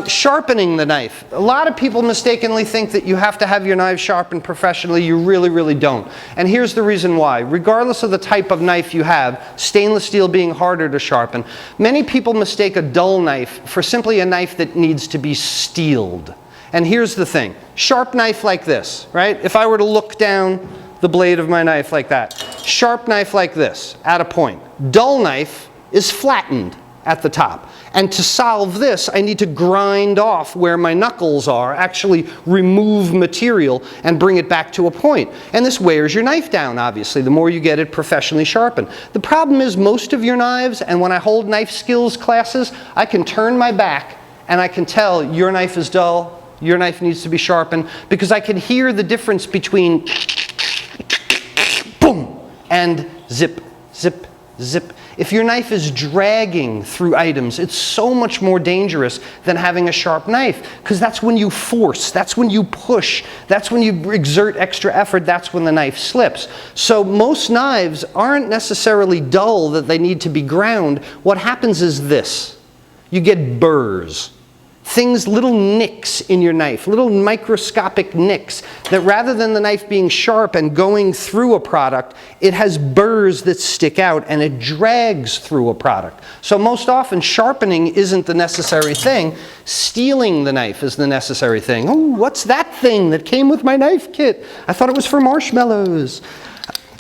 Sharpening the knife. A lot of people mistakenly think that you have to have your knife sharpened professionally. You really, really don't. And here's the reason why. Regardless of the type of knife you have, stainless steel being harder to sharpen, many people mistake a dull knife for simply a knife that needs to be steeled. And here's the thing. Sharp knife like this, right? If I were to look down the blade of my knife like that. Sharp knife like this, at a point. Dull knife is flattened at the top. And to solve this, I need to grind off where my knuckles are, actually remove material and bring it back to a point. And this wears your knife down, obviously, the more you get it professionally sharpened. The problem is most of your knives, and when I hold knife skills classes, I can turn my back and I can tell your knife is dull, your knife needs to be sharpened, because I can hear the difference between boom and zip, zip, zip. If your knife is dragging through items, it's so much more dangerous than having a sharp knife, because that's when you force, that's when you push, that's when you exert extra effort, that's when the knife slips. So most knives aren't necessarily dull that they need to be ground. What happens is this. You get burrs. Things, little nicks in your knife, little microscopic nicks that rather than the knife being sharp and going through a product, it has burrs that stick out and it drags through a product. So most often sharpening isn't the necessary thing, steeling the knife is the necessary thing. Oh, what's that thing that came with my knife kit? I thought it was for marshmallows.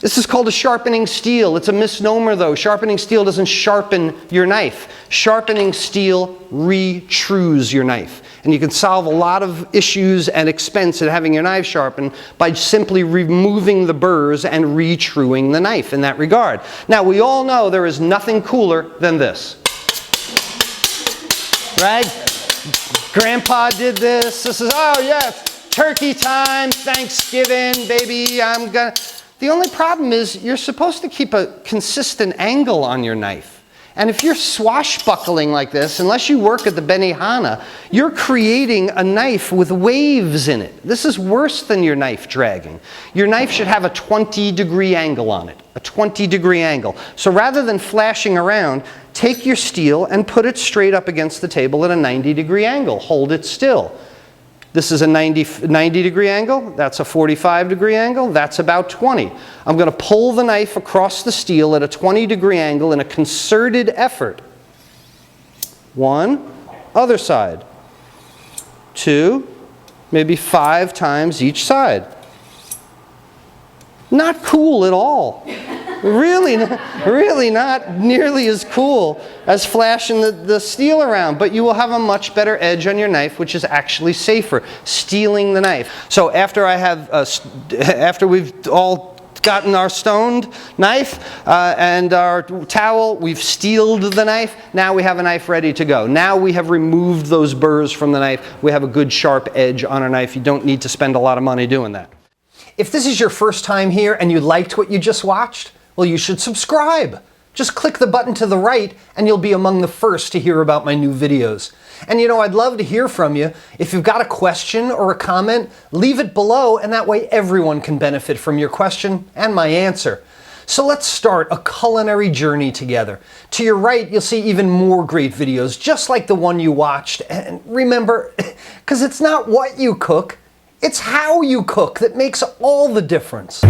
This is called a sharpening steel. It's a misnomer though. Sharpening steel doesn't sharpen your knife. Sharpening steel retrues your knife. And you can solve a lot of issues and expense in having your knife sharpened by simply removing the burrs and retruing the knife in that regard. Now we all know there is nothing cooler than this. Right? Grandpa did this. This is, oh yes, turkey time, Thanksgiving, baby, I'm gonna... The only problem is you're supposed to keep a consistent angle on your knife. And if you're swashbuckling like this, unless you work at the Benihana, you're creating a knife with waves in it. This is worse than your knife dragging. Your knife should have a 20-degree angle on it, a 20-degree angle. So rather than flashing around, take your steel and put it straight up against the table at a 90-degree angle. Hold it still. This is a 90-degree angle, that's a 45-degree angle, that's about 20. I'm going to pull the knife across the steel at a 20-degree angle in a concerted effort. 1, other side. 2, maybe 5 times each side. Not cool at all. Really not nearly as cool as flashing the steel around, but you will have a much better edge on your knife, which is actually safer, steeling the knife. So after we've all gotten our stoned knife and our towel, we've steeled the knife, now we have a knife ready to go. Now we have removed those burrs from the knife, we have a good sharp edge on our knife. You don't need to spend a lot of money doing that. If this is your first time here and you liked what you just watched, well, you should subscribe. Just click the button to the right and you'll be among the first to hear about my new videos. And you know, I'd love to hear from you. If you've got a question or a comment, leave it below, and that way everyone can benefit from your question and my answer. So let's start a culinary journey together. To your right, you'll see even more great videos just like the one you watched. And remember, because it's not what you cook, it's how you cook that makes all the difference.